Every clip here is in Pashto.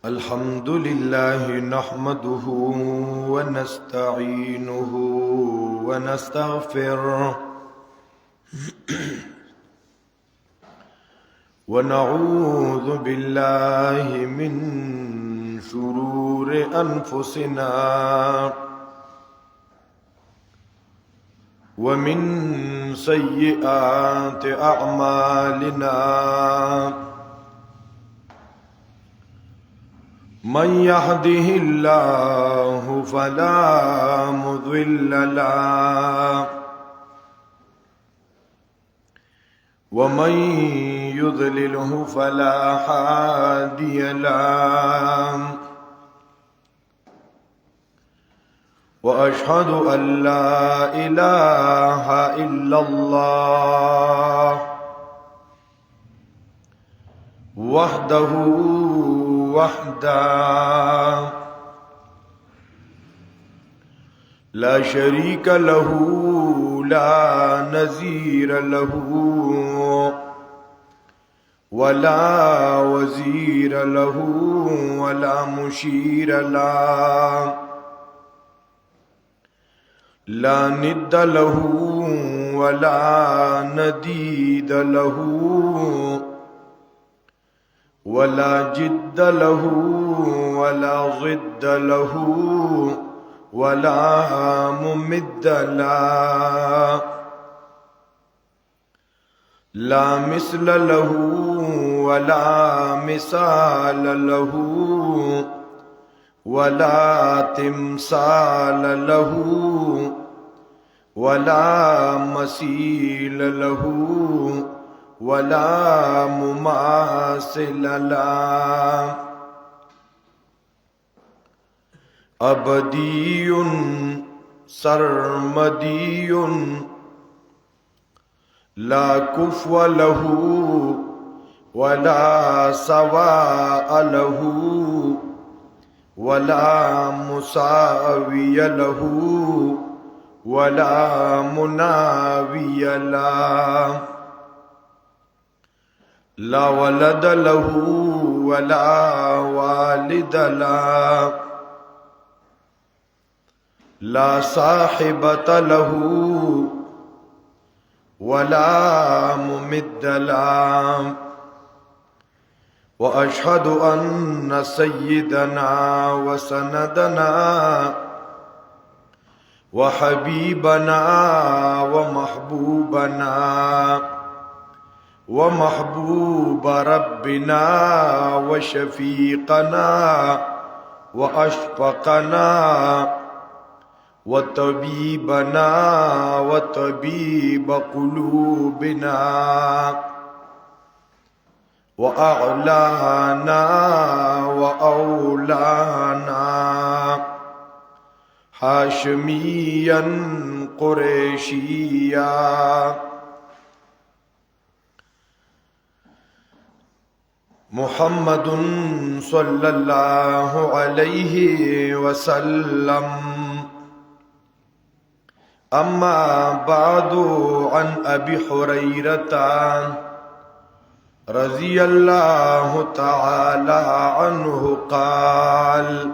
الحمد لله نحمده ونستعينه ونستغفره ونعوذ بالله من شرور أنفسنا ومن سيئات أعمالنا من يهده الله فلا مضل له ومن يضلله فلا هادي له وأشهد أن لا إله إلا الله وحده لا شريك له لا نظير له ولا وزير له ولا مشير له لا ند له ولا نديد له ولا جد له ولا ضد له ولا ممد له لا مثل له ولا مثال له ولا تمثال له ولا مثيل له ولا مماثل له أبدي سرمدي لا كفو له ولا سواء له ولا مساوي له ولا مناوي له لا ولد له ولا والد له لا صاحبة له ولا ممد له وأشهد أن سيدنا وسندنا وحبيبنا ومحبوبنا ومحبوب ربنا وشفيقنا وأشفقنا وطبيبنا وطبيب قلوبنا وأعلانا وأولانا هاشميا قريشيا محمد صلى الله عليه وسلم. أما بعد عن أبي هريرة رضي الله تعالى عنه قال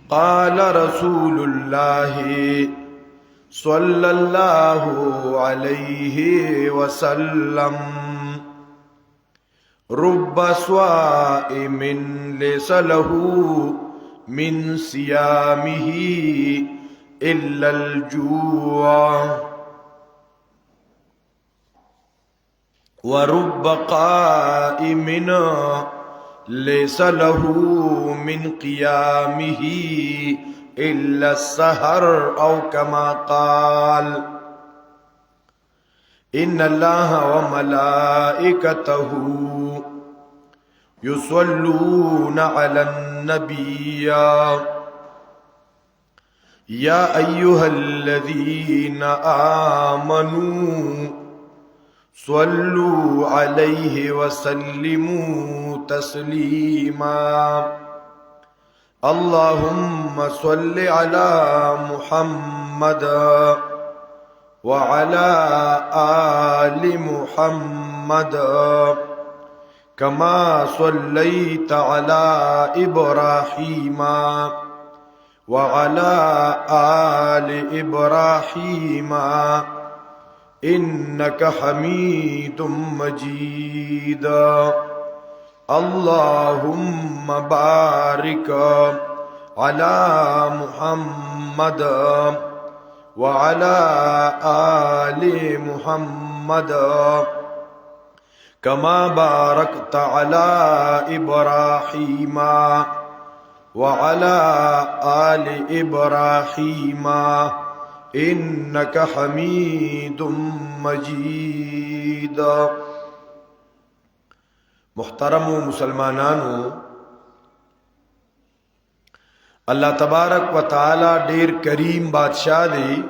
قال رسول الله صلى الله عليه وسلم رب صائم ليس له من صيامه إلا الجوع ورب قائم ليس له من قيامه إلا السهر أو كما قال إن الله وملائكته يصلون على النبي يا أيها الذين آمنوا صلوا عليه وسلموا تسليما. اللهم صل على محمد وعلى آل محمد كما صليت على إبراهيم وعلى آل إبراهيم إنك حميد مجيد اللهم بارك على محمد وعلى آل محمد كما باركت على إبراهيم وعلى آل إبراهيم إنك حميد مجيد. محترم مسلمانانو، اللہ تبارک و تعالی ډیر کریم بادشاہ دی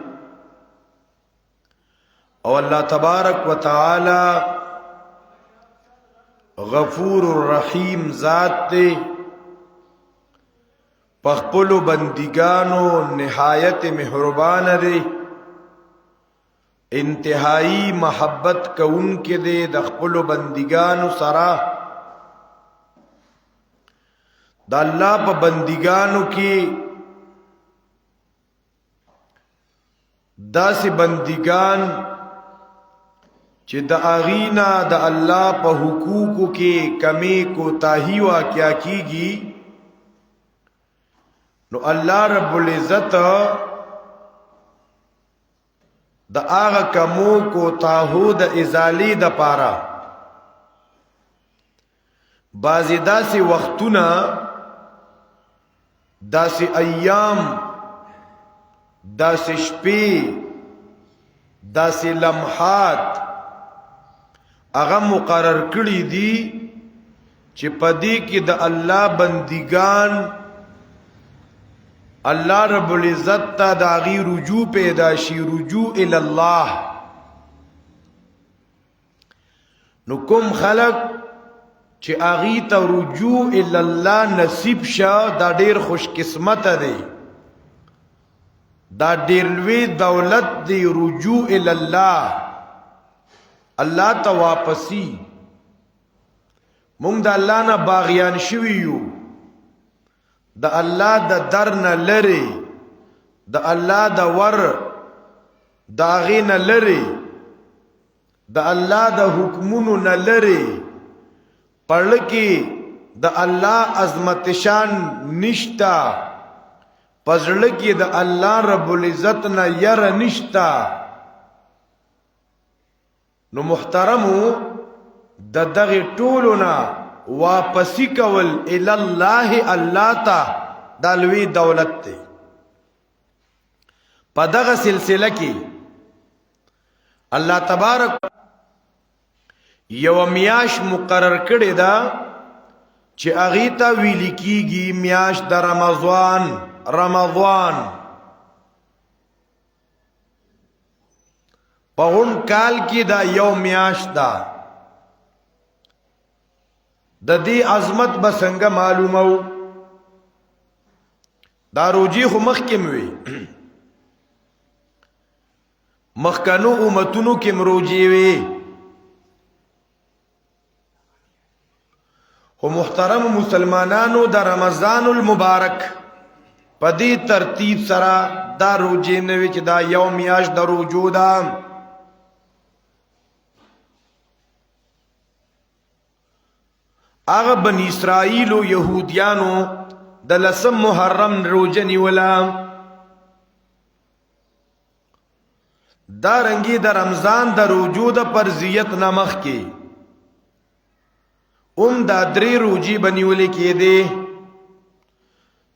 او اللہ تبارک و تعالی غفور الرحیم ذات دی، پخپلو بندگانو نہایت مہربان دی، انتہائی محبت کون کے دے دخپلو بندگانو سرا. دا اللہ پا بندگانو کی دا سی بندگان چی دا اغینا دا اللہ پا حقوقو کے کمی کو تاہیوا کیا کی گی، نو اللہ رب العزت دا آغا کمو کو تاہو دا ازالی دا پارا بازی دا سی وقتونا، دا سی ایام، دا سی شپی، دا سی لمحات اغا مقرر کری دی چی پدی کی دا اللہ بندگان اللہ رب العزت تا داغی رجوع پیدا شی، رجوع الاللہ. نو کم خلق چی آغی تا رجوع الاللہ نصیب شا دا دیر خوش قسمت دی، دا دیر لوی دولت دی رجوع الاللہ، اللہ تا واپسی. مونگ دا اللہ نا باغیان شویو، دا اللہ دا در نا لری، دا اللہ دا ور دا غین لری، دا اللہ دا حکمونو نا لری، پڑکی دا اللہ عظمت شان نشتا، پزڑکی دا اللہ رب العزت نا یر نشتا. نو محترمو دا دغی طولنا واپسی کول الاللہ اللہ تا دالوی دولت تے. پا دغ سلسلہ کی اللہ تبارک یو میاش مقرر کردی دا چی اغیتا ویلی کی گی میاش دا رمضان پا غن کال کی دا یو میاش دا دا دی عظمت بسنگ معلومو. دا روجی خو مخکم وی، مخکنو امتونو کم روجی وی، خو محترم مسلمانانو دا رمضان المبارک پا دی ترتیب سرا دا روجی نوی چی دا یو میاش دا روجو دا. آغا بنی اسرائیل و یہودیانو دا لسم محرم روجنی ولا، دا رنگی دا رمضان دا روجو دا پرزیت نمخ کی دا دری روجی بنی ولی کی دے.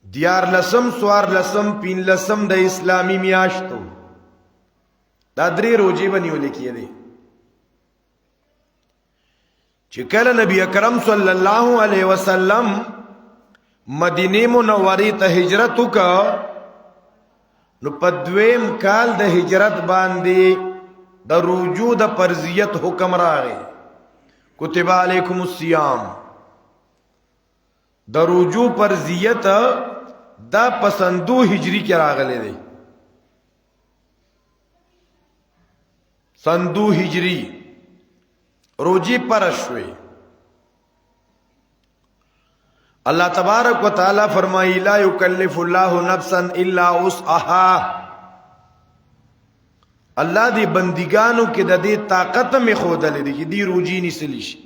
دیار لسم، سوار لسم، پین لسم دا اسلامی میاشتو دا دری روجی بنی ولی کی دے. چکل نبی اکرم صلی اللہ علیہ وسلم مدینی منوری تا ہجرتو کا، نو پدویم کال دا ہجرت باندی دا رجوع دا پرزیت حکم راغی، کتب علیکم الصیام. دا رجوع پرزیت دا پسندو ہجری کی راغلے دے، سندو ہجری روجی پرشوی. اللہ تبارک و تعالی فرمائی لا یکلف اللہ نفسا الا وسعها. اللہ دی بندگانو کې د دې طاقت می خودلې دي چې دی روجي نسلی شي.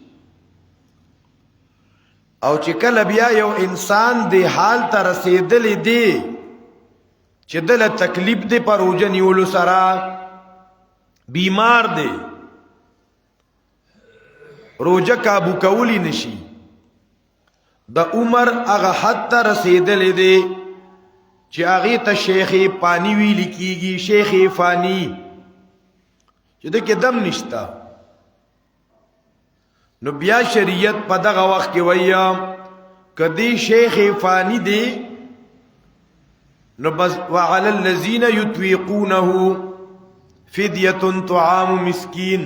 او چې کله بیا یو انسان دی حال ته رسیدلې دی چې دله تکلیف دی پر روجه نیولو سره بیمار دی روجه کابو کولی نشي د عمر هغه حد ته رسیدلې دی چې هغه ته شیخ پانی ویل کیږي شیخ فانی چې د کې دم نشتا. نو بیا شریعت په دغه وخت کې وایي کدی شیخ فانی دی نو بس وعلى الذين يطيقونه فديه طعام مسكين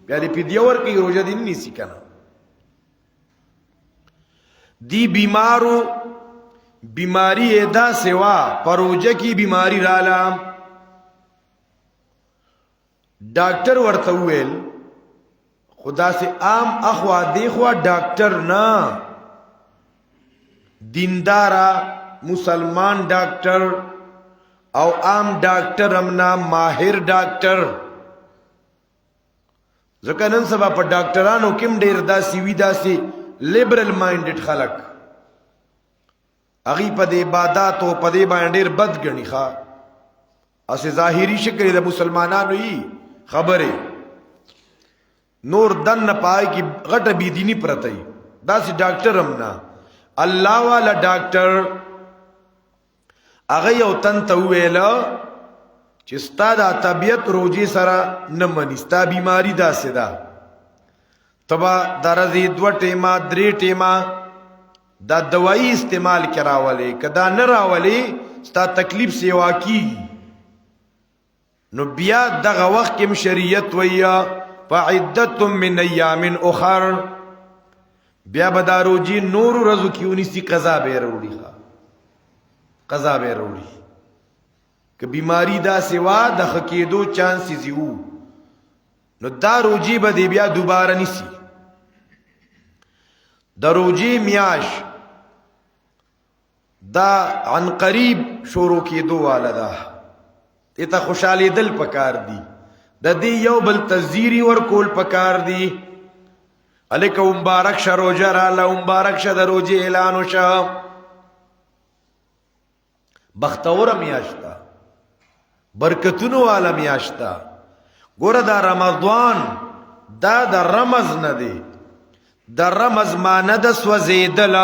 بیا دې فدیه ورکړي روزه دې نیسی کنه. دی بیمارو بیماری ادا سوا پروجه کی بیماری رالا ڈاکٹر ورته ویل خدا سے عام اخوا دیخوا ڈاکٹر نا دیندارا مسلمان ڈاکٹر او عام ڈاکٹر امنا ماہر ڈاکٹر ځکه نن سبا په ډاکټرانو کې ډېر داسې وي داسې لیبرل مایندډ خلک هغه په عبادت او په دې باندې ډېر بد ګڼي ښا اسه ظاهري شکل د مسلمانانو یې خبره نور دن نه پای کی غټه بی دینی پرته داسې ډاکټر هم نه الله والا ډاکټر هغه یو تن ته ویل چې ستا د طبیعت روجي سره نه مني ستا بیماری داسې ده تبا درځي 2 ټیما 3 ټیما دا دوايي استعمال کراولې کدا نه راولې ستا تکلیف سیوا کی. نو بیا دغه وخت کې شریعت ویا فعدت من ایام اخر بیا بداروجی نور رزو کیونی سی قضا به وروړي قضا به وروړي که بیماری دا سوا د خکېدو چانسز یو نو دا روجی به دی بیا دوباره نیسی. د روجی میاش دا عن قریب شروع کېدو والا ده ته خوشالي دل پکار دی د دې یو بل تزیری ور کول پکار دی الیکم مبارک شه روزه را له مبارک شه د روزه اعلان وشه بختور میاشتا برکتونو والا میاشتا ګوره دا رمضان دا د رمز نه دی د رمز معنی د سوځیدل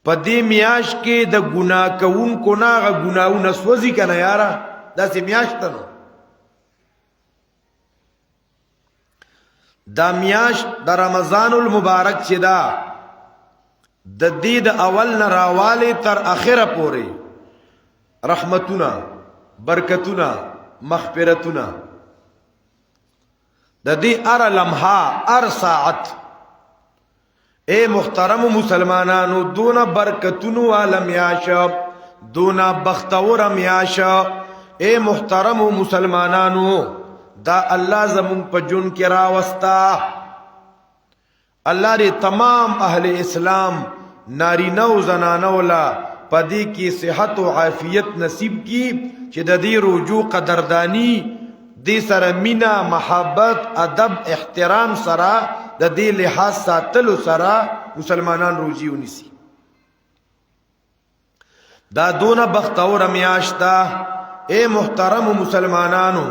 په دې میاش کې د ګناه کوونکو نه ګناونه سوځي کنه یاره داسې میاشت نو دا میاش د رمضان المبارک چې دا د دې د اول نه راواله تر اخره پورې رحمتونه برکتونه مغفرتونه د دې ار لمحه ار ساعت اے محترم مسلمانانو دونا برکتونو والا میاشا دونا بختور میاشا اے محترم مسلمانانو دا اللہ زمون پا جن کی راوستا اللہ ری تمام اہل اسلام ناری نو زنانو لا پا دی کی صحت و عافیت نصیب کی چی دا دی رجوع قدردانی دی سر مینا محبت ادب احترام سرا د دې لحاظ ساتلو سره مسلمانان روزي ونیسي. دا دونه بختور میاشتا اے محترم مسلمانانو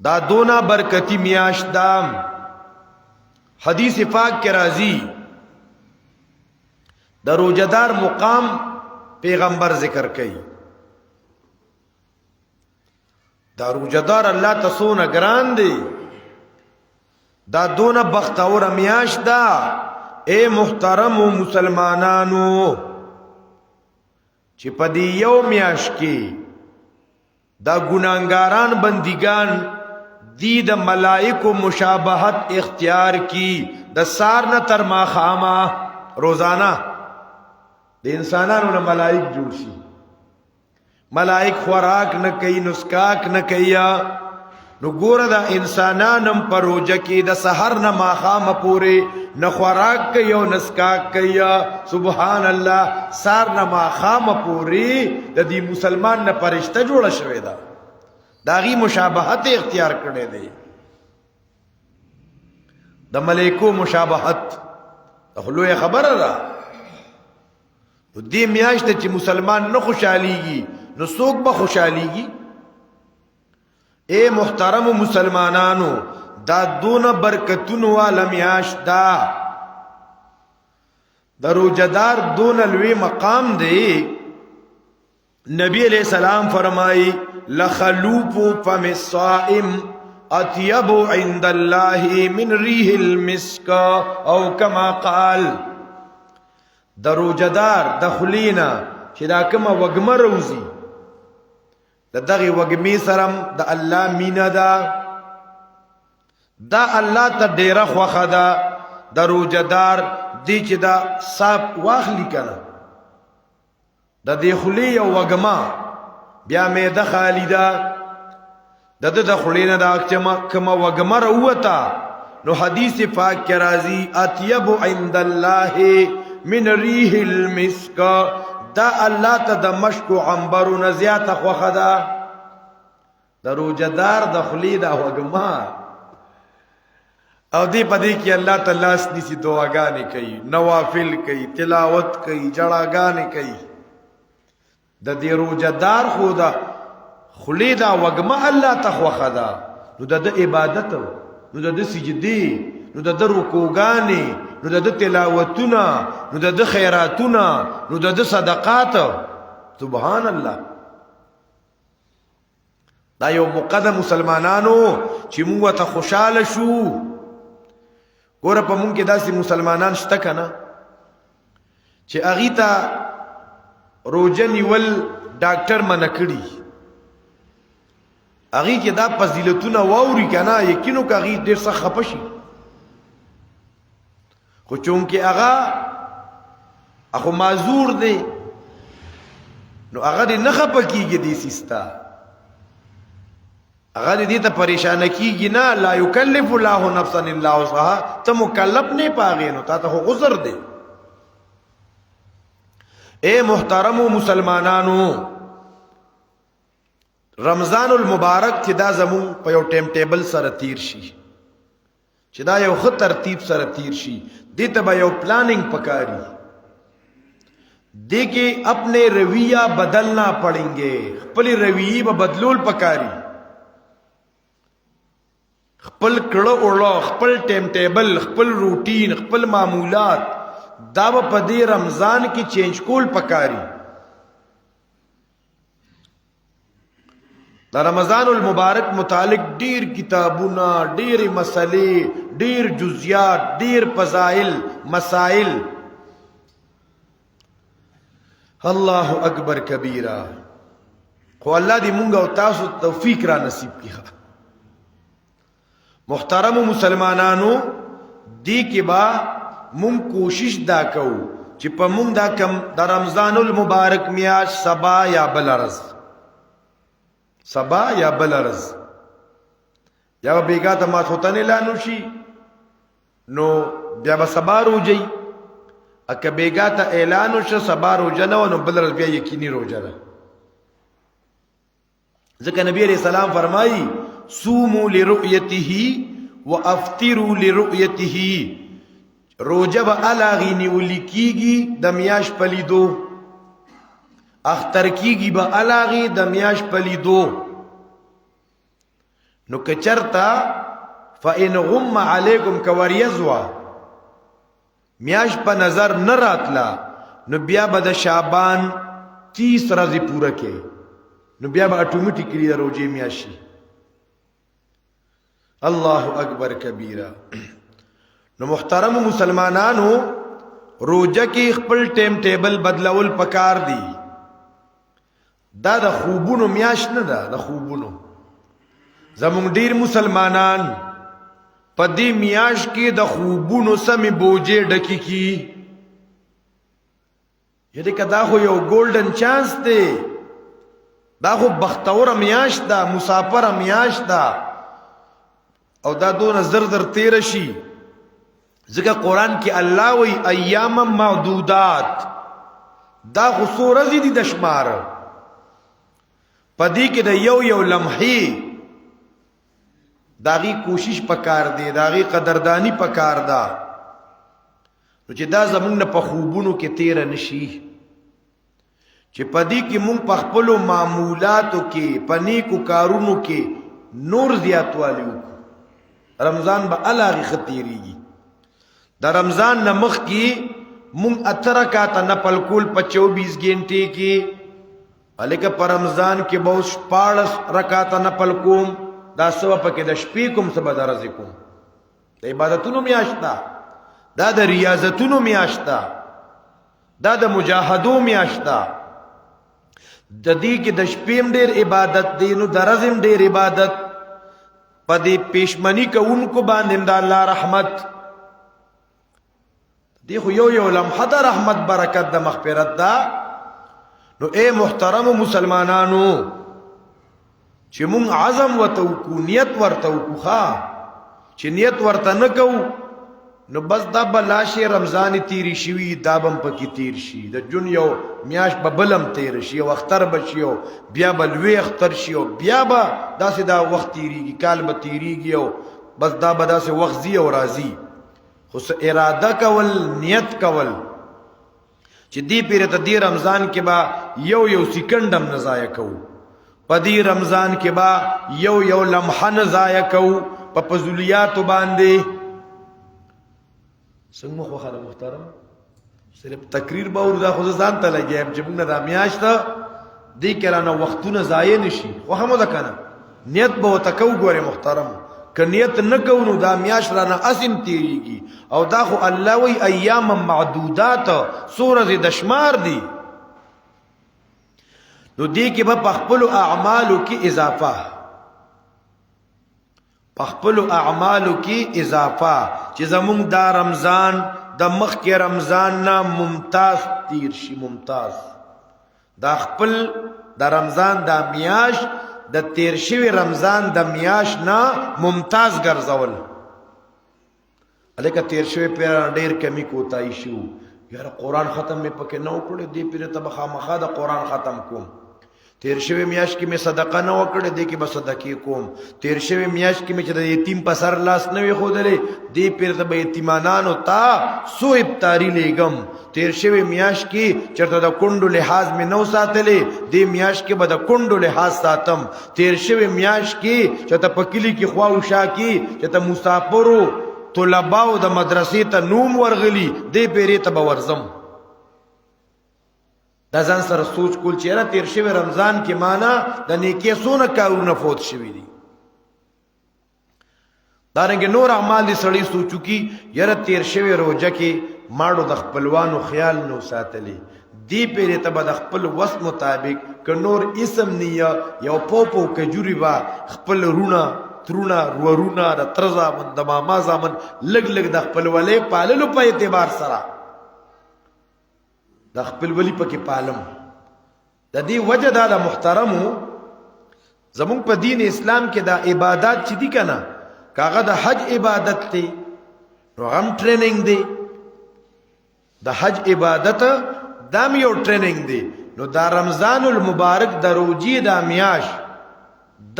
دا دونه برکتی میاشتا حدیث پاک کې راځي د روزدار مقام پیغمبر ذکر کوي دا روزدار الله تسونه ګران دی دا دونه بختور میاش دا اے محترم مسلمانانو چې په دې یو میاش کې دا ګناګاران بندګان دی د ملائکو مشابهت اختیار کی د سار نه تر ما خامه روزانه د انسانانو نه ملائک جوړ شي ملائک خوراک نه کوي نسکاک نه کوي نو ګوره دا انسانانم پر روزه کې د سحر نه ماښامه پورې نه خوراک کوي او نه څښاک کوي. سبحان الله، سحر نه ماښامه پورې د دې مسلمان نه فرشته جوړه شوې ده، د هغې مشابهت اختیار کړی دی، د ملایکو مشابهت. خو لویه خبره ده. دې میاشت چې مسلمان نه خوشحالیږي نو څوک به خوشحالیږي؟ اے محترم مسلمانانو، دا دون برکتونو والا میاشت دا، د روزدار دون لوی مقام دی. نبی علیہ السلام فرمائی لخلوف فم الصائم اطیب عند اللہ من ریح المسک، او کما قال. د روزدار د خلینا چې دا کومه وږمه روزي، د دغه وږمې سرم د الله مینا ده، دا الله ته ډیره خوښه ده. د روزدار دی چې دا صاحب واخلي کنه د دې خلی یو وږمه، بیا معده خالی ده، د خلی نه دا کومه وږمه راووته، نو حدیث پاک کې راځي اطیب عند الله من ریح المسک، دا الله ته د مشک او عنبرو نه زیاته خوښه ده. د روزدار د خلی دا وږمه، او دی پدې کې الله تعالی سني دعاګانې کوي، نوافل کوي، تلاوت کوي، جړاګانې کوي. د دې روزدار خو دا خلی دا وږمه الله ته خوښه ده، نو د عبادت، نو د سجدي، نو د رکوعګانې، نو د تلاوتونه، نو د خیراتونه، نو د صدقات. سبحان الله، دا یو مقدم مسلمانانو چې موږ ته خوشاله شو. ګوره په مونږ کې داسې مسلمانان شته که نه چې هغې ته روژه نیول ډاکټر منع کړي، هغې کې دا فضیلتونه واوري که نه، یقینو که هغې ډېر سخت خفه شي. خو چونکې هغه اخو معذور دی، نو هغه دې نه خفه کېږي دې سیسته، هغه دې ته پریشانه کیږي نه. لا یکلف الله نفسا الا وسعها، ته مکلف نه پاغې، نو تا ته غذر دی. اے محترم مسلمانانو، رمضان المبارک چې دا زمون په یو ټیم ټیبل سره تیر شي، چې دا یو ښه ترتیب سره تیر شي، دې ته به یو پلاننګ پکاري. دې کې اپنے رویہ بدلنا پڑیں گے، خپل رویې به بدلول پکاري. خپل کړه اوړه، خپل ټیم ټیبل، خپل روټین، خپل معمولات دا په دې رمضان کې چینج کول پکاري. دا رمضان المبارک متعلق ډیر کتابونه، ډیر مسلې، ډیر جزئیات، ډیر فضائل، مسائل. الله اکبر کبیره. خو الله دې مونږ او تاسو توفیق را نصیب کړي. محترم مسلمانانو، دی کې با مونږ کوشش دا کوو چې په مونږ دا کم د رمضان المبارک میاشت سبا یا بل ورځ، سبا یا بل ورځ، یا بیګا ته ماخوتن اعلان شي نو بیا به سبا روزي، اکه بیګا ته اعلان وشو سبا روزه نه نو بل ورځ بیا یقیني روزه ده. ځکه نبی علیہ السلام فرمایي صوموا لرؤيته وافطروا لرؤيته، روزه به الاغي نیول کیږي د میاش پلیدو، اختر کیږي به الاغي د میاش پلیدو. نو کچرتا فإن غم علیکم کوریزوا، میاش په نظر نه راتلا نو بیا به د شعبان 30 ورځې پوره کې، نو بیا به اتوماتیکلی د روزې میاشي. الله اکبر کبیره. نو محترم مسلمانانو، روزه کې خپل ټیم ټیبل بدلول پکار دی. دا د خوبونو میاش نه ده، د خوبونو. زمونږ ډیر مسلمانان په دې میاش کې د خوبونو سمې بوجې ډکې کی. یعنی که دا خو یو ګولډن چانس دی، دا خو بختوره میاش ده، مسافره میاش ده، او دا دون زر در تیر شي ځکه قرآن کې الله وی ایام معدودات دا خو ورځې دي د شمار پدې کې د یو لمحې داغي کوشش پکار دی داغي قدردانی پکار دا نو چې دا زمونږ په خوبونو کې تیر نشي چې پدې کې مونږ په خپل معمولاتو کې پنیکو کارونو کې نور زیاتوالی وکړو رمضان به الهغه ختیریږي د رمضان نه مخکې مونږ اتره کاته نفل کول په 24 غنټې کې الکه پر رمضان کې به 14 رکعات نفل کوم دا سبا پکې د شپې کوم سبا درځ کوم د عبادتونو میاشتا دا د ریاضتونو میاشتا دا د مجاهدو میاشتا د دې کې د شپې ډېر عبادت دی نو درځم ډېر عبادت پدې پېشمنی کوونکو باندې د الله رحمت دی خو یو لمحه د رحمت برکت د مغفرت دا نو اے محترم مسلمانانو چې مونږ عزم وتوکو نیت ورتوکو چې نیت ورته نه کو نو بس دا بلاشه رمضان تیری شوی دا بم پکې تیر شي د جون یو میاش په بلم تیر شي او اختر بشیو بیا بلوي اختر شي او بیا با داسې دا وخت تیریږي کال به تیریږي او بس دا به داسې وخت زی او راضی خو اراده کول نیت کول چې دی پیره ته دی رمضان کې با یو سکندم نه ضایع کوو پدی رمضان کې با یو لمحه نه ضایع کوو په فضولیات باندې څنګه خو خاله محترم صرف تقریر به وردا خو ځان ته لګیم چې موږ د میاشت دی کرانه وختونه ضایع نشي خو هم ده کنه نیت به وتکو ګوره محترم که نیت نه کوو دا میاش رانه اسیم تیریږي او دا خو الله وی ایام معدودات سورۃ د شمار دی نو دې کې به خپل اعمالو کې اضافه خپل اعمالو کې اضافه چې زمونږ دا رمضان د مخ کې رمضان نه ممتاز تیر شي ممتاز دا خپل د رمضان د میاش د تیر شوی رمضان د میاش نه ممتاز ګرځول الکه تیر شوی په ډیر کمی کوتای شو یاره قران ختم مې پکې نه وکړې دی پیر ته بخامخه د قران ختم کوم تیر شوی میاش کې مې صدقه نه وکړې دی کې به صدقې کوم تیر شوی میاش کې مې چې د یتیم په سر لاس نه وي خودلې دی پیر ته به یتیمانانو تا سو ابتاری لګم تیر شوی میاش کې چرته د کندو لحاظ مې نو ساتلې دی میاش کې به د کندو لحاظ ساتم تیر شوی میاش کې چې ته پکلی کې خواوشا کې چې ته مسافرو طلباو د مدرسې ته نوم ورغلی دی پیری ته به ورزم دا ځان سره سوچ کول چې را تیر شوی رمضان کې معنا د نیکی سونه کارونه فوت شوی دي دارنګه نور اعمال دي سړی سوچو کی یره تیر شوی روزه کې ماړو د خپلوانو خیال نو ساتلی دی پیری ته به د خپل وس مطابق ک نور اسم نیا یو پوپو کجوري با خپل رونه ترونه ورونه د ترزا من د ماما زامن لګ د خپل ولې پاللو په اعتبار سره د خپل ولی پکې پالم د دې وجه دا د محترمو زمون په دین اسلام کې دا عبادت چې دي کنه کاغه د حج عبادت دی روغم ټریننګ دی د حج عبادت دام یو ټریننګ دی نو دا رمضان المبارک د روزي د میاش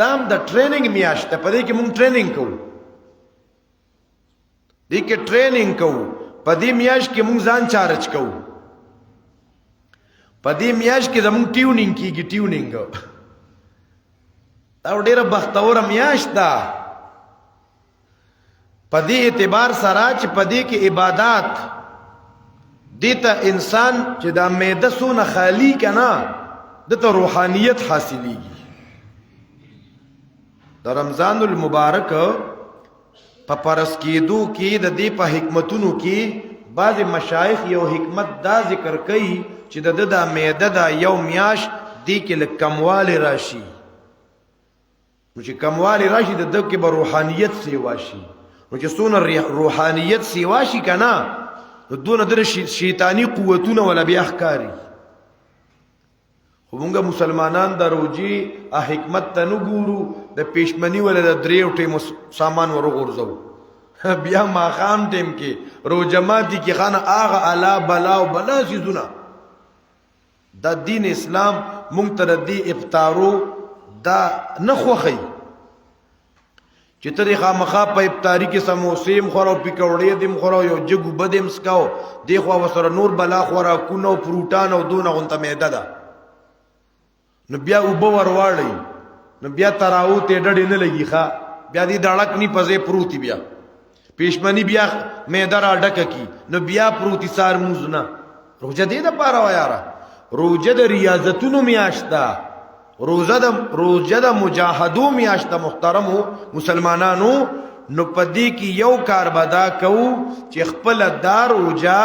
دام د ټریننګ میاش ته پدې کې مونږ ټریننګ کوو دې کې ټریننګ کوو پدې میاش کې مونږ ځان چارج کوو پدې میاش کې زمون ټیونینګ کیږي ټیونینګ دا ډېر بختور میاش ده پدې اعتبار سره چې پدې کې عبادت دیتا انسان چې دا معده سونه خالی کنا دته روحانیت حاصلېږي د رمضان المبارک په پرس کېدو کې د دې په حکمتونو کې بعض مشایخ یو حکمت دا ذکر کوي چې د معده دا یو میاش دی کې لکه کموالی راشي نو چې کموالی راشي د دې کې به روحانیت سیوا شي نو چې څونه روحانیت سیوا شي کنه نو دونه در شیطانی قوتونه ولا بیا ښکاری خو موږ مسلمانان د روزي حکمت ته نه ګورو د پیشمنی ولا د دریو ټیمو سامان ورغورځو بیا ماخام ټیم کې روجماتی کې خانه آغا علا بلا و بلا سیزونه دا دین اسلام مونږ ته د دې افطارو دا نه خوښي چې ترې خامخا په افطاری کې سموسې مخور او پکوړې دې مخور او یو جګو بدې مسکاو دی خو وسره نور بلا خورا کونو پروټان او دونه غونته معده ده نو بیا وبو ورواړی نو بیا تراو ته ډډې نه لګي ښا بیا دې دړک نی پځې پروتي بیا پېشمنی بیا معده را ډکه کی نو بیا پروتي سار موزنا روزه دې د پاره وایاره روزه د ریاضتونو میاشتا روزه د مجاهدو میاشتا محترمو مسلمانانو نو پدې کې یو کار بدا کو چې خپل دار روزه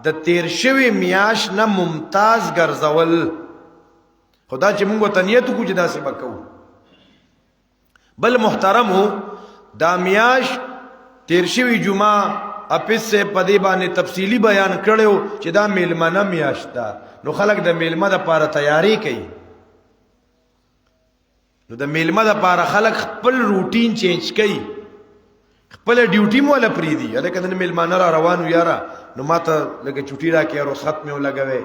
د تیر شوی میاش نه ممتاز ګرځول خدا چې موږ ته نیت کو چې داسې وکړو بل محترمو دا میاش تیر شوی جمعه اپس سے پدې باندې تفصیلی بیان کړو چې دا میلمنه میاشتا نو خلک د میلمه د پاره تیاری کوي نو د میلمه د پاره خلک خپل روټین چینج کوي خپل ډیوټي مولا پریدي اده کله میلمانه را روانو یاره نو ماته لکه چټی را کې رخصت مې ولګوي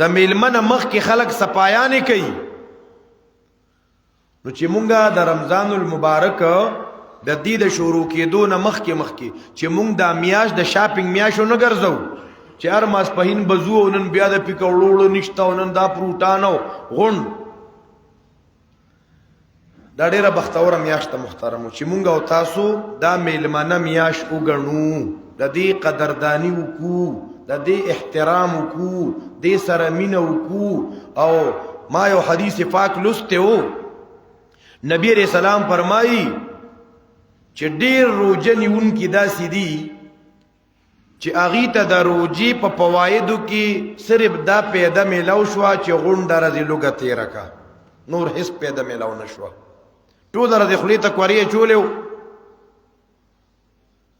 د میلمنه مخ کې خلک صفایانه کوي نو چې مونږه د رمضان المبارک د دې د شروع کېدو نه مخ کې چې مونږ د میاش د شاپینګ میاشو نه ګرځو چې هر ماس پهین بزو نن بیا د پکوړو نشته نن دا پروټانو غون دا ډیره بختوره میاشت محترمو چې مونږ او تاسو دا میلمانه میاش وګڼو د دې قدردانی وکړو د دې احترام وکړو د سره مینه وکړو او ما یو حدیث پاک لسته نبی علیہ السلام فرمایي چې ډیر روزه نیونکي داسې دي چې اغي ته د روزي په فوایدو کې صرف دا پیدا میلاو شو چې غونډه راځي لوګه تیر کا نور هیڅ پیدا میلاو نشو ټول راځي خلی ته کوریه چولیو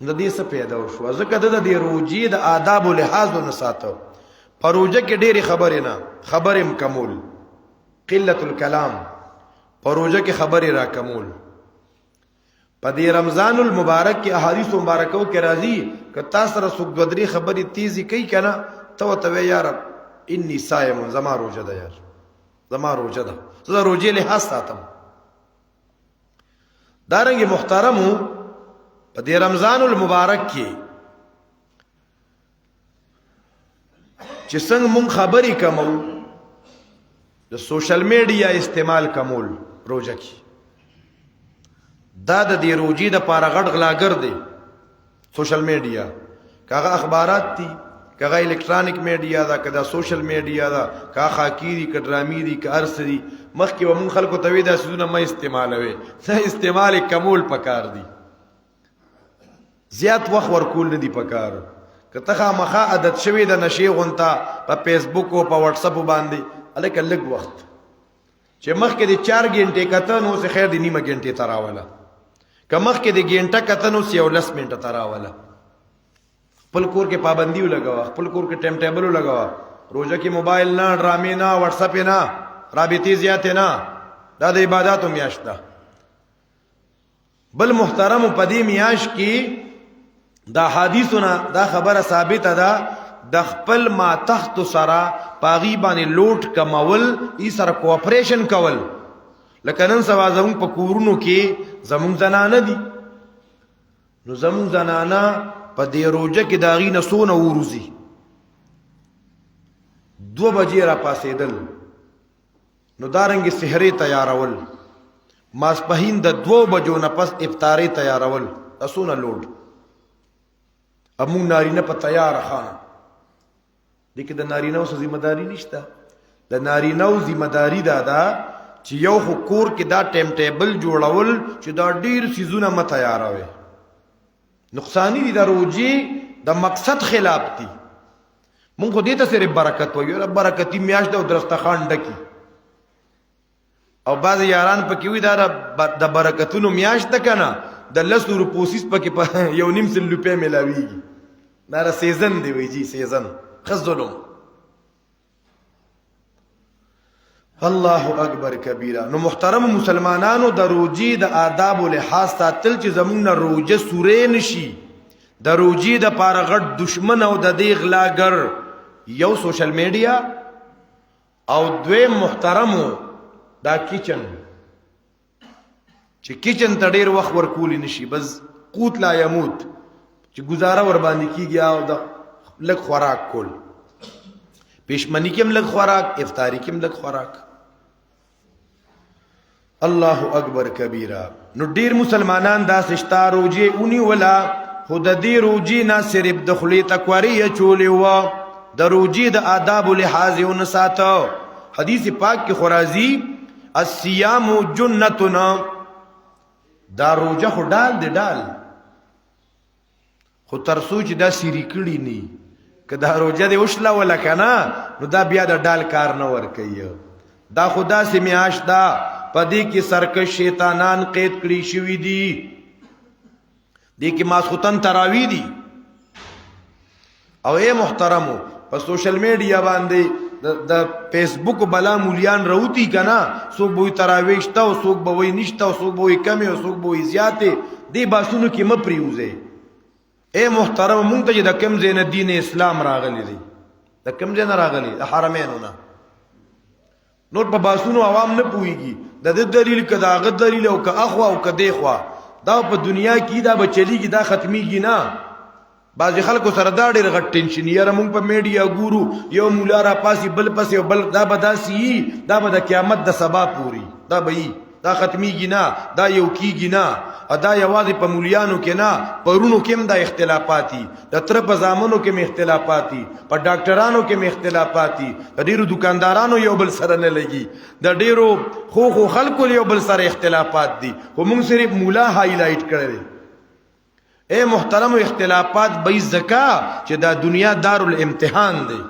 د دې څه پیدا شو ځکه د دې روزي د آداب او لحاظ نه ساتو پروژه کې ډېری خبرم کمول قلت الكلام پروژه کې خبرې را کمول په دې رمضان المبارک کې احادیث مبارکو کې راځي ک تاسو سره څوک بدري خبرې تیزی کوي کنه ته یا رب انی صائم زما روزه ده یار زما روزه ده زه روزه له ساتم دارنګ محترمو په دې رمضان المبارک کې چې څنګه مونږ خبرې کومو د سوشل میډیا استعمال کومول روزه کې دا د دې روزي د پاره غټ غلاګر دی سوشل میډیا کاغه اخبارات دي کاغه الکترونیک میډیا دا کدا سوشل میډیا دا کا خاکيري کډرامي دي کا ارس دي مخکې ومن خلکو توې دا سونه ما استعمالوي څه استعمال کمول پکار دي زیات وخت ورکول نه دي پکار کته مخه عادت شوی د نشي غونتا په فیسبوک او په واتس اپ باندې الکه لګ وخت چې مخکې د 4 غنټې کته نو څه خیر دی نیمه غنټې تراوله که مخکې د غنټه کته نو 10 منټه تراوله خپل کور کې پابندي ولګوا خپل کور کې ټایم ټیبل ولګوا روزه کې موبایل نه ډرامې نه واتس اپ نه رابطې زیات نه دا د عبادتو میاشت ده بل محترم په دې میاش کې دا حدیثونه دا خبره ثابته ده د خپل ما تحت سره پاغي باندې لوټ کمول ای سره کوآپریشن کول لکه نن سبا زمون په کورونو کې زمون زنانه دي نو زمون زنانه په دې روزه کې داغي نسونه وروزي 2 بجې را پاسېدل نو دارنګ سحری تیارول ماسپهین د 2 بجو نه پس افطاری تیارول اسونه لوټ امون نارینه په تیار خانه دغه د نارینهو څه ذمہ داری نشته د نارینهو ذمہ داری دا چې یو حکور کې دا ټایم ټیبل جوړول چې دا ډیر سيزونه مت تیاروي نقصانی دي د روزي د مقصد خلاف دي مونږ خو دې ته سره برکت وایو رب برکتی میاش د درستخان ډکی او بعض یاران پکې وي دا د برکتونو میاش ده کنه د 100 روپوسیس پکې یو نیم سل روپے ملاويږي دا سیزن دی وی جی سیزن خزلم الله اکبر کبیره. نو محترم مسلمانانو د روجي د آداب او لحاظ ساتل چې زمونږ نه روجه سورې نشي، د روجي د پاره غټ دشمن او د دې غلاګر یو سوشل میډیا او دوی محترمو دا کچن چې کچن ته ډیر وخت ورکول نشي، بس قوت لا يموت چې گزاره ور باندې کیږي او د لږ خوراک کول، پېشمنی کې لږ خوراک، افطاری کې لږ خوراک. الله اکبر کبیره. نو ډیر مسلمانان دا سشتا روجي اونی ولا خود دې روجي نه صرف د خلی تکواری چولې و، د روجي د آداب او لحاظ او نساتو. حدیث پاک کې خرازی الصيام جنتنا، دا روجه خو ډال دی ډال، خو تر سوچ دا سری کړي ني که دا روجه دی وشله ولا کنه نو دا بیا د ډال کار نه ور کوي. دا خدا سي میاش دا پدې کې سرکش شیطانان قید کړي شوی دي، دې کې ماسختن تراوی دي. او اے محترمو په سوشل میډیا باندې د فیسبوک بلا مولیان راوتی کنا، څوک به تراوی شته او څوک به وای نشته او څوک به وای کم او څوک به وای زیاته، دې باسونو کې مپریوزه. اے محترم مونږ ته د کم زین دین اسلام راغلی دی، د کم زین راغلی د حرمینو نه، نور په باسونو عوام نه پويږي د دې دلیل کدا غ دلیل او که اخوا او که دیخوا، دا په دنیا کې دا بچلیږي دا ختميږي نه. بعض خلکو سره دا ډېر غټ ټینشن یاره مونږ په میډیا ګورو یو مولا را پاسي بل پسې او بل دا بداسي، دا به د قیامت د سبا پوری دا به دا ختميږي نه، دا یو کیږي نه. ادا یوازې په مولیانو کې نه، پرونو کې هم دا اختلافاتي، د تر په زامنو کې هم اختلافاتي، په ډاکټرانو کې هم اختلافاتي، د ډیرو دکاندارانو یو بل سره نه لګي، د ډیرو خو خلکو یو بل سره اختلافات دي، خو موږ صرف مولا هایلایټ کړی. اے محترم اختلافات به زکا چې دا دنیا دارالامتحان دی،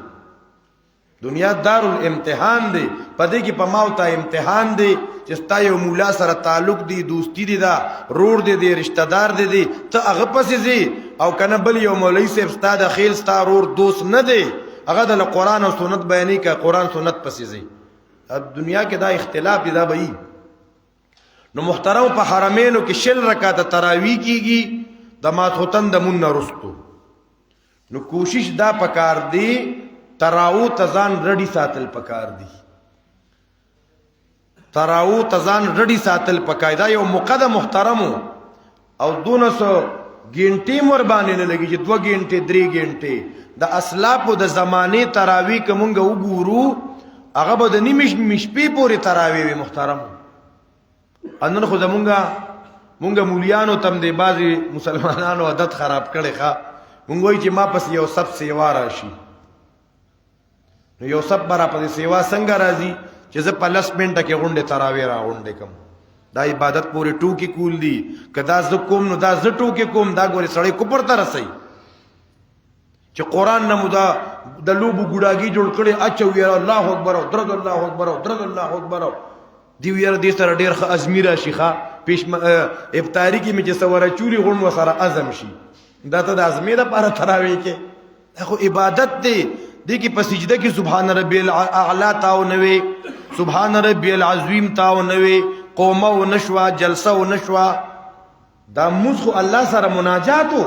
دنیا دارالامتحان دی، پدې کې په ماوتا امتحان دی چې ستا یو مولا سره تعلق دی، دوستی دی، دا رور دی، رشتہ دار دی، ته هغه پسې ځي او کنه بل یو مولوی صاحب ستا د خیل ستا رور دوست نه دی، هغه د قرآن او سنت بیانې کا قرآن سنت پسې ځي. دنیا کې دا اختلاف دی دا به. نو محترم په حرمینو کې شل رکعات تراوی کیږي د ماخوتن د مون رستو. نو کوشش دا پکار دی تراو تزان رډی ساتل پکار دی، تراو تزان رډی ساتل پکای دا یو مقدم محترمو او 200 غنټې مور باندې نه لګي چې 2 غنټې 3 غنټې د اسلافو د زمانه تراوی کومګه وګورو هغه به د نیمش مشپې پورې تراوی وي محترم. انن خو مونږه مولیانو تم دی بازي مسلمانانو عادت خراب کړي ښا، مونږ وای چې ما پس یو سب سیوا راشي، نو یو سب برا په سیوا څنګه راځي چې زه په 10 منټه کې غونډه تراوی را غونډه کوم، دا عبادت پورې ټوکی کول دي، کدا ز کوم نو دا ز ټوکی کوم، دا ګوري سړی کوپر ته رسي چې قران نه مودا د لوبو ګډاګي جوړ کړي، اچو یا الله اکبر او درد الله اکبر او درد الله اکبر دی ویره دې سره ډیر ښه ازمیره شيخه پیش افطاری کې می چې سوره چوری غون وسره اعظم شي، دا ته د ازمیره لپاره تراوی کې خو عبادت دی. دی کې په سجده کې سبحان ربی الاعلى تاو نوي، سبحان ربی العظیم تاو نوي، قومه و نشوا جلسه و نشوا، دا موږ الله سره مناجاتو.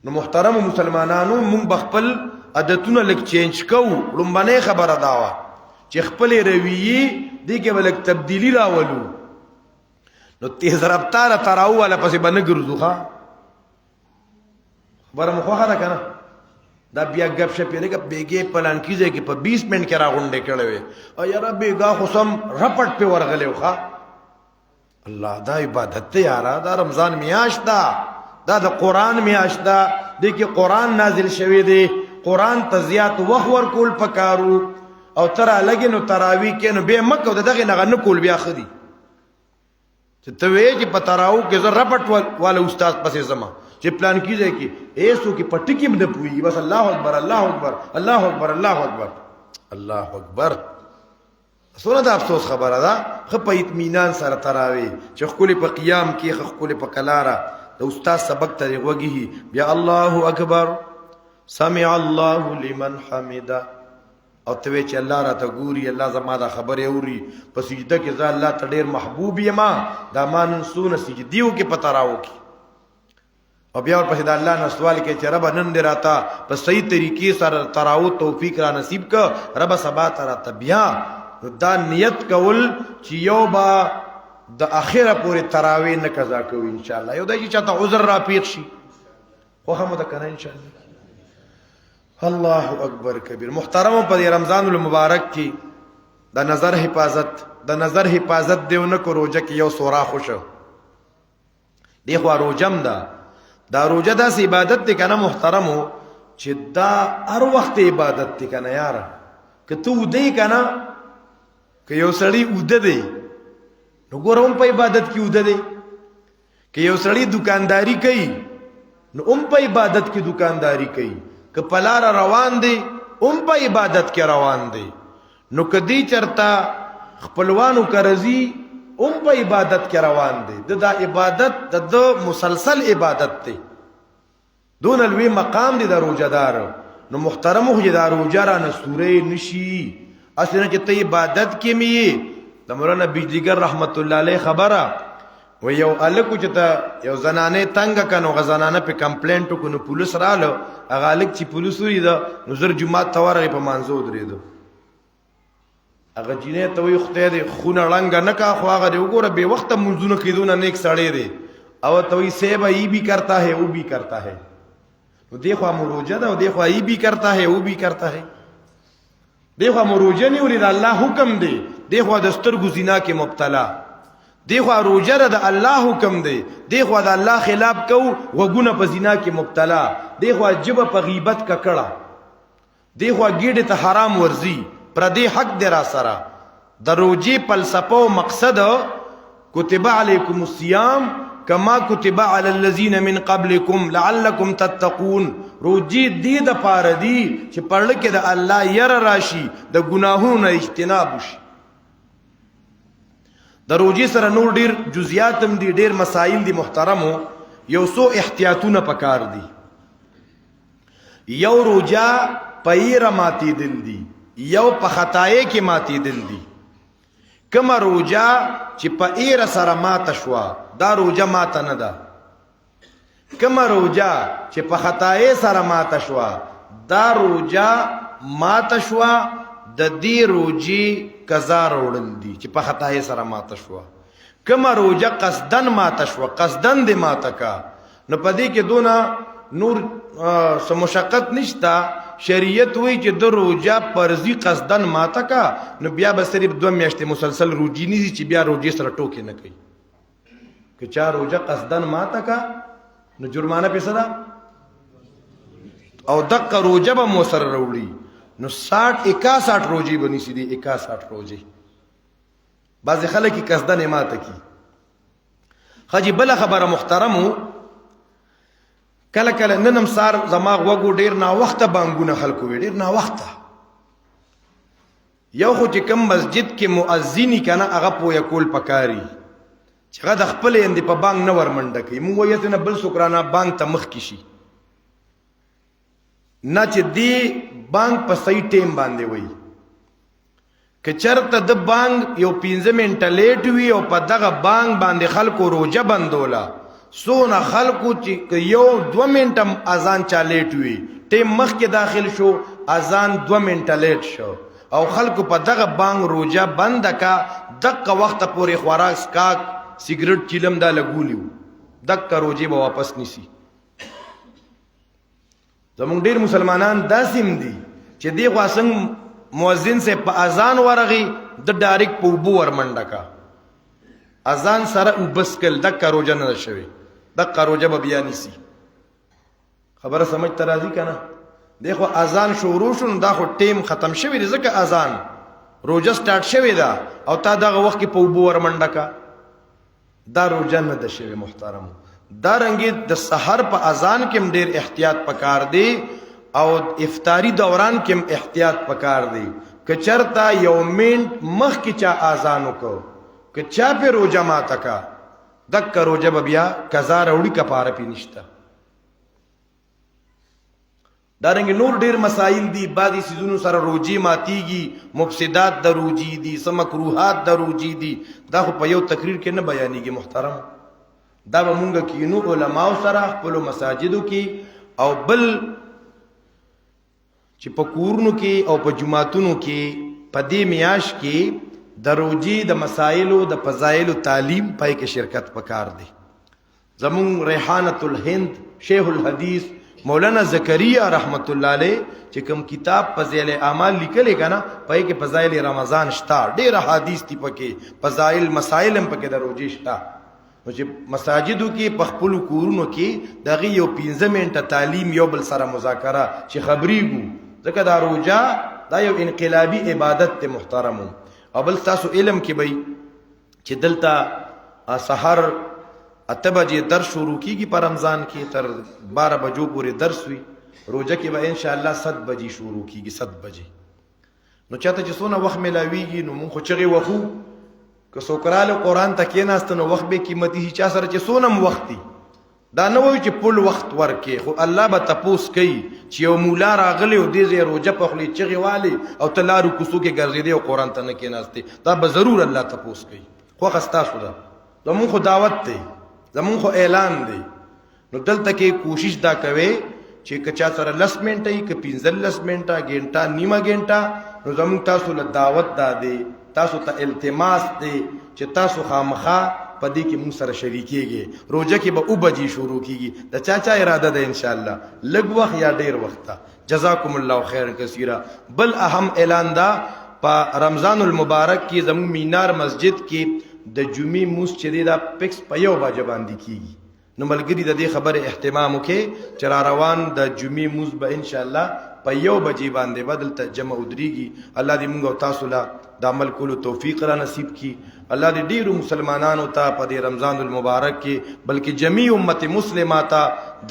نو محترم مسلمانانو مونږ بخپل عادتونه لک چینج کوو. لومبنه خبره داوا چې خپل رویه دی کې ولک تبدیلی راولو، نو تیز رفتار تراو ولا پسې باندې ګرځوخه خبره مخه ده کنه، دا بیا غب شپ لري کې بیګه پلان کیږي کې په 20 منټ کې راغونډه کړي وي او یا رب بیګه خصم رپټ په ورغلې وخه. الله دا عبادت ته یارا، دا رمضان میاشت ده، دا د قران میاشت ده، د کې قران نازل شوی دی، قران ته زیات وخت ورکول پکارو او ترا لګي نو تراوی کې نو به مکه دغه نه کول بیا خدي چې ته وې چې په تراو کې زه رپټ والا استاد پسې زما چې پلان کیږي کې ایسو کې پټ کې نه پوي، بس الله اکبر الله اکبر الله اکبر الله اکبر الله اکبر. سونه د افسوس خبره ده خو په اطمینان سره تراوی چې خپل په قیام کې خپل په کلاره د استاد سبق ته وګي بیا الله اکبر سمع الله لمن حمده او ته چې الله را ته ګوري الله زما دا خبره اوري په سجده کې ځا الله ته ډیر محبوب یم دا مان سونه سجدیو کې پتا راو کی او بیا ورپسې د الله نه سوال کې چې رب نن دې راته په صحیح طریقې سره تراو توفیق را نصیب ک رب سبا ترا بیا دا نیت کول چې یو با د اخره پورې تراوی نه قضا کوي ان شاء الله یو د چې چاته عذر را پیښ شي خو هم دا کنه ان شاء الله الله اکبر کبیر. محترم په رمضان المبارک کې د نظر حفاظت دیونه کو روزه کې یو سورا خوشو دی خو روزم دا روزه داس عبادت دی کنه محترمو چې دا هر وخت عبادت دی کنه یار که ته ودی کنه که یو سړی وده دی نو ګورم په عبادت کې وده دی که یو سړی دکانداری کوي نو په عبادت کې دکانداری کوي که پلار روان دی په عبادت کې روان دی نو کدی چرتا خپلوانو کرزی په عبادت کې روان دی دا عبادت د مسلسل عبادت دی دون الوی مقام دی د روزدار نو محترمو خو د روزه را نسوره نشي اصلا چې ته عبادت کې می د مولانا بجلیګر رحمت الله علیه خبره و یو الکو چې ته یو زنانه تنگ کنو غزنانه په کمپلینټ کو نو پولیس رااله هغه الک چې پولیس وری دا نظر جمعه تورغه په منځو درېدو هغه جینې ته وي خدای دې خونه لنګ نه کا خو هغه دې وګوره به وخت منځونه کیدونه نیک سړی دی او ته وي سیبا ای بھی کرتا ہے وہ بھی کرتا ہے نو دیکھو مروجه دا دیکھو ای بھی کرتا ہے وہ بھی کرتا ہے دیکھو مروجه نه ولید الله حکم دی دیکھو د سترګو زنا کې مبتلا دیکھو روجه د الله حکم دی دیکھو د الله خلاف کو وګونه په زنا کې مبتلا دیکھو جب په غیبت کا کړه دیکھو ګیډه ته حرام ورزي پر دې حق دی را سره د روجي فلسفه او مقصد کتب علیکم الصيام کما کتب علی الذین من قبلکم لعلکم تتقون روجی دې د پاره دی چې پړل کې د الله ير راشي د ګناهونو اجتناب شي د روجي سره نور ډیر جزئیات هم دي ډیر مسائل دي محترمو یو سو احتیاطونه پکار دي یو روجا پیر ماتی دل دي یو په خطای کې ماتی دل دي کما روجا چې پیر سره مات شوا دا روجا مات نه ده کما روجا چې په خطای سره مات شوا دا روجا مات شوا د دې روجي قضا وړل دي چې په خطای سره مات شوا کما روجا قصدن مات شوا قصدن دې مات کا نو پدې کې دونه نور سمشقت نشتا شریعت وی چې د روجا پرزي قصدن مات کا نو بیا به صرف 2 میاشتې مسلسل روجي ني چې بیا روجي سره ټوکې نه کوي که چا روجا قصدن مات کا نو جرمانه پیسه ده او دقه روجه به مو سره وروړي نو 61 روجي بني سي دي 61 روجي بعض خلک کی قصدن ماته کی خجی بل خبره محترمو کله کله ننم سار زما وګو ډیر نا وخت بانګونه خلکو ډیر نا وخت یو خو چې کم مسجد کې مؤذنی کنه هغه پویا کول پکاري چې غد خپل اند په بانګ نه ورمنډه کوي مو وایته نه بل سکرانه بانګ ته مخ کشي نه چې دی بانګ په صحیح ټیم باندې وای که چرته د بانګ یو 15 منټه لیټ وی او په دغه بانګ باندې خلکو روجه بندولا سونه خلکو چې یو 2 منټه اذان چا لیټ وی ټیم مخ کې داخل شو اذان 2 منټه لیټ شو او خلکو په دغه بانګ روجه بند کا دغه وخت پورې خوراک سکاک سیګریټ چیلم دا لګولیو دغه روجه به واپس نسی زمونږ ډیر مسلمانان داسیم دي چې دی غواسنګ مؤذن سے په اذان ورغي د ډایرک په وبو ورمنډه کا اذان سره وبسکل دغه روجه نه شوي دغه روجه به بیا نسی خبره سمجھ ترازی کنه دیکھو اذان شروع شون دا خو ټیم ختم شوی دی ځکه اذان روزه سٹارټ شوی دا او تا دغه وخت کې په وبو ورمنډه کا دا روزه نه ده شوی محترم دا رنګي د سحر په اذان کې ډیر احتیاط پکار دی او افطاری دوران کې احتیاط پکار دی که چرتا یو منټ مخ کې چا اذان وکړو که چا په روزه ماته کا دغه روزه بیا قضا وروړي کفاره پی نشته دارنګ نور ډیر مسائل دي بعضی سيزونو سره روجي ماتيږي مفسدات د روجي دي سم مکروهات د روجي دي دا خو په یو تقریر کې نه بیانېږي محترم دا به مونږ کې نو علماء سره خپل مساجدو کې او بل چې په کورونو کې او په جماعتونو کې په دې میاش کې د روجي د مسائلو د فضایلو تعلیم پای کې شرکت پکار دي زمون ریحانۃ الهند شیخ الحدیث مولانا زکریا رحمت الله علیه چې کوم کتاب فضائل اعمال لیکلې کنا پای کې فضائل رمضان شتا ډېر حدیث دي پکې فضائل مسائل هم پکې د روجي شتا نو چې مساجدو کې په خپل کورونو کې دغه یو 15 منټه تعلیم یو بل سره مذاکره چې خبرېګو ځکه دا روجا دا یو انقلابی عبادت ته محترم او بل تاسو علم کې به چې دلته سحر 8 بجې درس شروع کیږي په رمضان کې تر 12 بجو پورې درس وي روزه کې به ان شاء الله 7 بجې شروع کیږي 7 بجې نو چاته چې څونه وخت ملاويږي نو مونږ خو چغي وخو که سوکراله قران ته کې ناست نو وخت به قیمتي چا سره چې سونم وختي دا نه وایي چې پول وخت ورکې خو الله به تپوس کوي چې یو مولا راغلی او دې روزه په خلی چغي والی او تلارو کوسو کې ګرځېدي او قران ته نه کې ناشته دا به ضرور الله تپوس کوي خو خستا شو دا زمون خو دعوت دی زمون خو اعلان دی نو دلته کې کوشش دا کوي چې کچا سره 10 منټه ای ک 15 منټه غنټه نیمه غنټه نو زمون تاسو له دعوت دا دی تاسو ته التماس دی چې تاسو خامخا پدې کې موږ سره شریکيږي روزه کې به او بجې شروع کیږي د چا اراده ده ان شاء الله لږ وخت یا ډیر وخت جزاکم الله خیر کثیره بل اهم اعلان دا په رمضان المبارک کې زمو مینار مسجد کې د جمعې موس چې دا پکس په یو باجه باندې کیږي نو ملګری د دې خبره اهتمام وکړي چې را روان د جمعې موس به ان شاء الله په یو بجې باندې بدل ته جمع ودرېږي الله دې موږ او تاسو له د عمل کولو توفیق را نصیب کړي الله دې ډیرو مسلمانانو ته په دې رمضان المبارک کې بلکې جميع امت مسلمه ته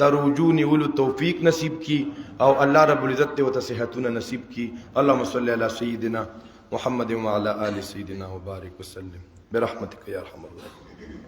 د رجوع نیولو توفیق نصیب کړي او الله رب العزت دې وته صحتونه نصیب کړي اللهم صل علی سیدنا محمد وعلى آل سيدنا وبارك وسلم برحمتك يا ارحم الراحمين